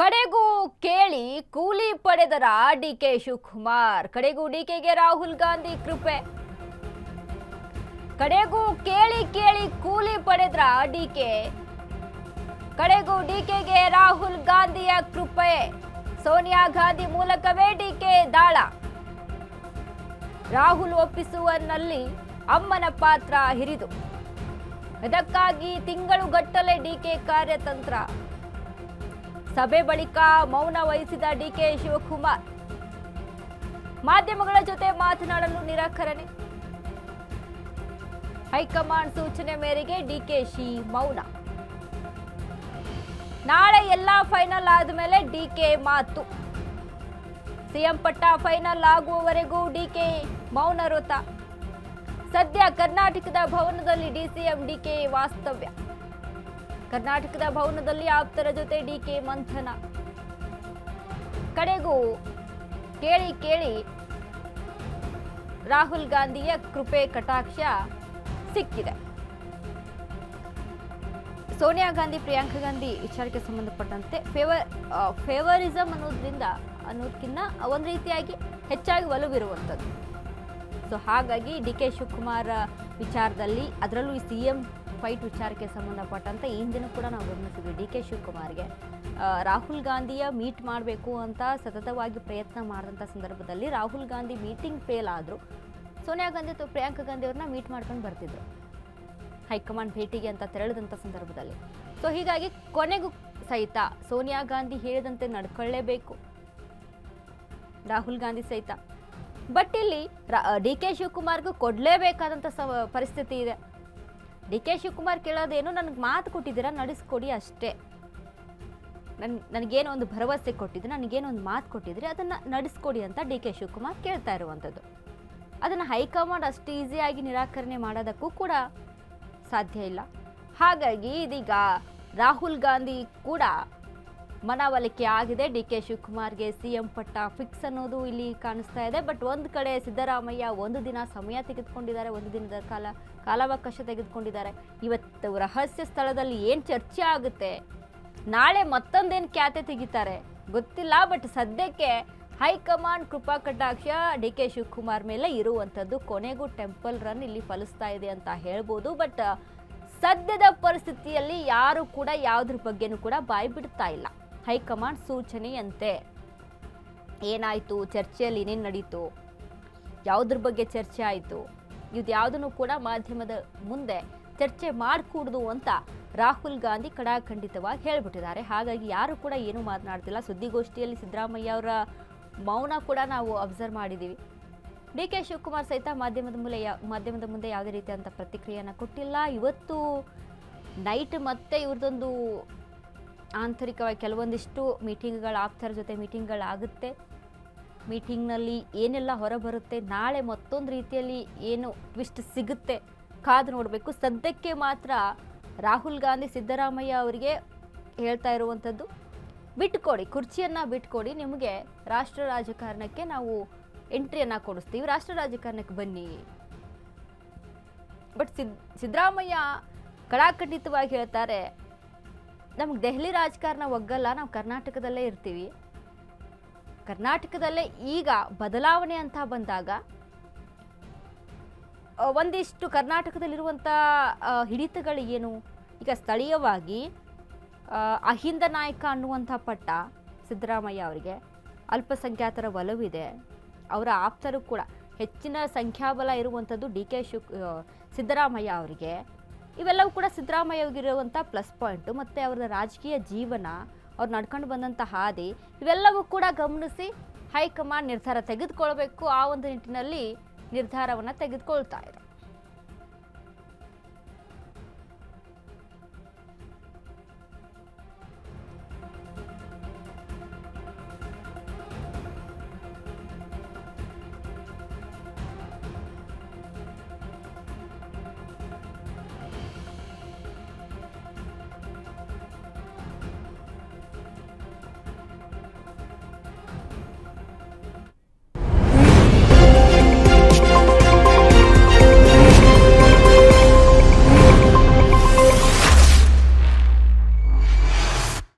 ಕಡೆಗೂ ಕೇಳಿ ಕೂಲಿ ಪಡೆದರ ಡಿಕೆ ಶಿವಕುಮಾರ್. ಕಡೆಗೂ ಡಿಕೆಗೆ ರಾಹುಲ್ ಗಾಂಧಿ ಕೃಪೆ. ಕಡೆಗೂ ಕೇಳಿ ಕೇಳಿ ಕೂಲಿ ಪಡೆದ್ರ ಡಿಕೆ. ಕಡೆಗೂ ಡಿಕೆಗೆ ರಾಹುಲ್ ಗಾಂಧಿಯ ಕೃಪೆ. ಸೋನಿಯಾ ಗಾಂಧಿ ಮೂಲಕವೇ ಡಿಕೆ ದಾಳ. ರಾಹುಲ್ ಒಪ್ಪಿಸುವಲ್ಲಿ ಅಮ್ಮನ ಪಾತ್ರ ಹಿರಿದು. ಇದಕ್ಕಾಗಿ ತಿಂಗಳುಗಟ್ಟಲೆ ಡಿಕೆ ಕಾರ್ಯತಂತ್ರ. ಸಭೆ ಬಳಿಕ ಮೌನ ವಹಿಸಿದ ಡಿಕೆ ಶಿವಕುಮಾರ್. ಮಾಧ್ಯಮಗಳ ಜೊತೆ ಮಾತನಾಡಲು ನಿರಾಕರಣೆ. ಹೈಕಮಾಂಡ್ ಸೂಚನೆ ಮೇರೆಗೆ ಡಿಕೆಶಿ ಮೌನ. ನಾಳೆ ಎಲ್ಲ ಫೈನಲ್ ಆದಮೇಲೆ ಡಿಕೆ ಮಾತು. ಸಿಎಂ ಪಟ್ಟ ಫೈನಲ್ ಆಗುವವರೆಗೂ ಡಿಕೆ ಮೌನ ವ್ರತ. ಸದ್ಯ ಕರ್ನಾಟಕದ ಭವನದಲ್ಲಿ ಡಿಸಿಎಂ ಡಿಕೆ ವಾಸ್ತವ್ಯ. ಕರ್ನಾಟಕದ ಭವನದಲ್ಲಿ ಆಪ್ತರ ಜೊತೆ ಡಿಕೆ ಮಂಥನ. ಕಡೆಗೂ ಕೇಳಿ ಕೇಳಿ ರಾಹುಲ್ ಗಾಂಧಿಯ ಕೃಪೆ ಕಟಾಕ್ಷ ಸಿಕ್ಕಿದೆ. ಸೋನಿಯಾ ಗಾಂಧಿ ಪ್ರಿಯಾಂಕಾ ಗಾಂಧಿ ವಿಚಾರಕ್ಕೆ ಸಂಬಂಧಪಟ್ಟಂತೆ ಫೇವರಿಸಂ ಅನ್ನೋದಕ್ಕಿಂತ ಒಂದು ರೀತಿಯಾಗಿ ಹೆಚ್ಚಾಗಿ ಒಲವಿರುವಂಥದ್ದು. ಸೊ ಹಾಗಾಗಿ ಡಿಕೆ ಶಿವಕುಮಾರ್ ವಿಚಾರದಲ್ಲಿ, ಅದರಲ್ಲೂ ಈ ಸಿಎಂ ಫೈಟ್ ವಿಚಾರಕ್ಕೆ ಸಂಬಂಧಪಟ್ಟಂತೆ ಈ ಹಿಂದಿನ ಕೂಡ ನಾವು ಗಮನಿಸಿದ್ವಿ. ಡಿಕೆ ಶಿವಕುಮಾರ್ಗೆ ರಾಹುಲ್ ಗಾಂಧಿಯ ಮೀಟ್ ಮಾಡಬೇಕು ಅಂತ ಸತತವಾಗಿ ಪ್ರಯತ್ನ ಮಾಡಿದಂಥ ಸಂದರ್ಭದಲ್ಲಿ ರಾಹುಲ್ ಗಾಂಧಿ ಮೀಟಿಂಗ್ ಫೇಲ್ ಆದರು. ಸೋನಿಯಾ ಗಾಂಧಿ ಅಥವಾ ಪ್ರಿಯಾಂಕಾ ಗಾಂಧಿ ಅವ್ರನ್ನ ಮೀಟ್ ಮಾಡ್ಕೊಂಡು ಬರ್ತಿದ್ರು ಹೈಕಮಾಂಡ್ ಭೇಟಿಗೆ ಅಂತ ತೆರಳಿದಂಥ ಸಂದರ್ಭದಲ್ಲಿ. ಸೊ ಹೀಗಾಗಿ ಕೊನೆಗೂ ಸಹಿತ ಸೋನಿಯಾ ಗಾಂಧಿ ಹೇಳಿದಂತೆ ನಡ್ಕೊಳ್ಳೇಬೇಕು ರಾಹುಲ್ ಗಾಂಧಿ ಸಹಿತ. ಬಟ್ ಇಲ್ಲಿ ಡಿ ಕೆ ಶಿವಕುಮಾರ್ಗೂ ಕೊಡಲೇಬೇಕಾದಂಥ ಪರಿಸ್ಥಿತಿ ಇದೆ. ಡಿ ಕೆ ಶಿವಕುಮಾರ್ ಕೇಳೋದೇನು, ನನಗೆ ಮಾತು ಕೊಟ್ಟಿದ್ದೀರಾ, ನಡೆಸ್ಕೊಡಿ ಅಷ್ಟೇ. ನನಗೇನೋ ಒಂದು ಭರವಸೆ ಕೊಟ್ಟಿದ್ರೆ, ನನಗೇನೋ ಒಂದು ಮಾತು ಕೊಟ್ಟಿದ್ರೆ ಅದನ್ನು ನಡೆಸ್ಕೊಡಿ ಅಂತ ಡಿ ಕೆ ಶಿವಕುಮಾರ್ ಕೇಳ್ತಾ ಇರುವಂಥದ್ದು. ಅದನ್ನು ಹೈಕಮಾಂಡ್ ಅಷ್ಟು ಈಸಿಯಾಗಿ ನಿರಾಕರಣೆ ಮಾಡೋದಕ್ಕೂ ಕೂಡ ಸಾಧ್ಯ ಇಲ್ಲ. ಹಾಗಾಗಿ ಇದೀಗ ರಾಹುಲ್ ಗಾಂಧಿ ಕೂಡ ಮನವೊಲಿಕೆ ಆಗಿದೆ. ಡಿ ಕೆ ಶಿವಕುಮಾರ್ಗೆ ಸಿಎಂ ಪಟ್ಟ ಫಿಕ್ಸ್ ಅನ್ನೋದು ಇಲ್ಲಿ ಕಾಣಿಸ್ತಾ ಇದೆ. ಬಟ್ ಒಂದು ಕಡೆ ಸಿದ್ದರಾಮಯ್ಯ ಒಂದು ದಿನ ಸಮಯ ತೆಗೆದುಕೊಂಡಿದ್ದಾರೆ, ಒಂದು ದಿನದ ಕಾಲಾವಕಾಶ ತೆಗೆದುಕೊಂಡಿದ್ದಾರೆ. ಇವತ್ತು ರಹಸ್ಯ ಸ್ಥಳದಲ್ಲಿ ಏನು ಚರ್ಚೆ ಆಗುತ್ತೆ, ನಾಳೆ ಮತ್ತೊಂದೇನು ಖ್ಯಾತೆ ತೆಗಿತಾರೆ ಗೊತ್ತಿಲ್ಲ. ಬಟ್ ಸದ್ಯಕ್ಕೆ ಹೈಕಮಾಂಡ್ ಕೃಪಾ ಕಟಾಕ್ಷ ಡಿ ಕೆ ಶಿವಕುಮಾರ್ ಮೇಲೆ ಇರುವಂಥದ್ದು. ಕೊನೆಗೂ ಟೆಂಪಲ್ ರನ್ ಇಲ್ಲಿ ಫಲಿಸ್ತಾ ಇದೆ ಅಂತ ಹೇಳ್ಬೋದು. ಬಟ್ ಸದ್ಯದ ಪರಿಸ್ಥಿತಿಯಲ್ಲಿ ಯಾರು ಕೂಡ ಯಾವುದ್ರ ಬಗ್ಗೆನೂ ಕೂಡ ಬಾಯಿ ಬಿಡ್ತಾ ಇಲ್ಲ. ಹೈಕಮಾಂಡ್ ಸೂಚನೆಯಂತೆ ಏನಾಯಿತು, ಚರ್ಚೆಯಲ್ಲಿ ಏನೇನು ನಡೀತು, ಯಾವುದ್ರ ಬಗ್ಗೆ ಚರ್ಚೆ ಆಯಿತು, ಇದು ಯಾವುದನ್ನು ಕೂಡ ಮಾಧ್ಯಮದ ಮುಂದೆ ಚರ್ಚೆ ಮಾಡಿಕೂಡ್ದು ಅಂತ ರಾಹುಲ್ ಗಾಂಧಿ ಕಡಾಖಂಡಿತವಾಗಿ ಹೇಳ್ಬಿಟ್ಟಿದ್ದಾರೆ. ಹಾಗಾಗಿ ಯಾರು ಕೂಡ ಏನೂ ಮಾತನಾಡ್ತಿಲ್ಲ. ಸುದ್ದಿಗೋಷ್ಠಿಯಲ್ಲಿ ಸಿದ್ದರಾಮಯ್ಯ ಅವರ ಮೌನ ಕೂಡ ನಾವು ಅಬ್ಸರ್ವ್ ಮಾಡಿದ್ದೀವಿ. ಡಿ ಕೆ ಶಿವಕುಮಾರ್ ಸಹಿತ ಮಾಧ್ಯಮದ ಮುಂದೆ ಯಾವುದೇ ರೀತಿಯಾದಂಥ ಪ್ರತಿಕ್ರಿಯೆಯನ್ನು ಕೊಟ್ಟಿಲ್ಲ. ಇವತ್ತು ನೈಟ್ ಮತ್ತೆ ಇವ್ರದ್ದೊಂದು ಆಂತರಿಕವಾಗಿ ಕೆಲವೊಂದಿಷ್ಟು ಮೀಟಿಂಗ್ಗಳು, ಆಪ್ತರ ಜೊತೆ ಮೀಟಿಂಗ್ಗಳಾಗುತ್ತೆ. ಮೀಟಿಂಗ್ನಲ್ಲಿ ಏನೆಲ್ಲ ಹೊರಬರುತ್ತೆ, ನಾಳೆ ಮತ್ತೊಂದು ರೀತಿಯಲ್ಲಿ ಏನು ಟ್ವಿಸ್ಟ್ ಸಿಗುತ್ತೆ ಕಾದು ನೋಡಬೇಕು. ಸದ್ಯಕ್ಕೆ ಮಾತ್ರ ರಾಹುಲ್ ಗಾಂಧಿ ಸಿದ್ದರಾಮಯ್ಯ ಅವರಿಗೆ ಹೇಳ್ತಾ ಇರುವಂಥದ್ದು, ಬಿಟ್ಕೊಡಿ, ಕುರ್ಚಿಯನ್ನು ಬಿಟ್ಕೊಡಿ, ನಿಮಗೆ ರಾಷ್ಟ್ರ ರಾಜಕಾರಣಕ್ಕೆ ನಾವು ಎಂಟ್ರಿಯನ್ನು ಕೊಡಿಸ್ತೀವಿ, ರಾಷ್ಟ್ರ ರಾಜಕಾರಣಕ್ಕೆ ಬನ್ನಿ. ಬಟ್ ಸಿದ್ದರಾಮಯ್ಯ ಕಡಾಖಂಡಿತವಾಗಿ ಹೇಳ್ತಾರೆ, ನಮ್ಗೆ ದೆಹಲಿ ರಾಜಕಾರಣ ಒಗ್ಗಲ್ಲ, ನಾವು ಕರ್ನಾಟಕದಲ್ಲೇ ಇರ್ತೀವಿ. ಕರ್ನಾಟಕದಲ್ಲೇ ಈಗ ಬದಲಾವಣೆ ಅಂತ ಬಂದಾಗ ಒಂದಿಷ್ಟು ಕರ್ನಾಟಕದಲ್ಲಿರುವಂಥ ಹಿಡಿತಗಳು ಏನು, ಈಗ ಸ್ಥಳೀಯವಾಗಿ ಅಹಿಂದ ನಾಯಕ ಅನ್ನುವಂಥ ಪಟ್ಟ ಸಿದ್ದರಾಮಯ್ಯ ಅವರಿಗೆ, ಅಲ್ಪಸಂಖ್ಯಾತರ ಒಲವಿದೆ, ಅವರ ಆಪ್ತರು ಕೂಡ ಹೆಚ್ಚಿನ ಸಂಖ್ಯಾಬಲ ಇರುವಂಥದ್ದು ಡಿ ಕೆ ಸಿದ್ದರಾಮಯ್ಯ ಅವರಿಗೆ. ಇವೆಲ್ಲವೂ ಕೂಡ ಸಿದ್ದರಾಮಯ್ಯ ಅವರಿಗಿರುವಂಥ ಪ್ಲಸ್ ಪಾಯಿಂಟು. ಮತ್ತು ಅವರ ರಾಜಕೀಯ ಜೀವನ, ಅವ್ರು ನಡ್ಕೊಂಡು ಬಂದಂಥ ಹಾದಿ, ಇವೆಲ್ಲವೂ ಕೂಡ ಗಮನಿಸಿ ಹೈಕಮಾಂಡ್ ನಿರ್ಧಾರ ತೆಗೆದುಕೊಳ್ಬೇಕು. ಆ ಒಂದು ನಿಟ್ಟಿನಲ್ಲಿ ನಿರ್ಧಾರವನ್ನು ತೆಗೆದುಕೊಳ್ತಾ ಇದೆ.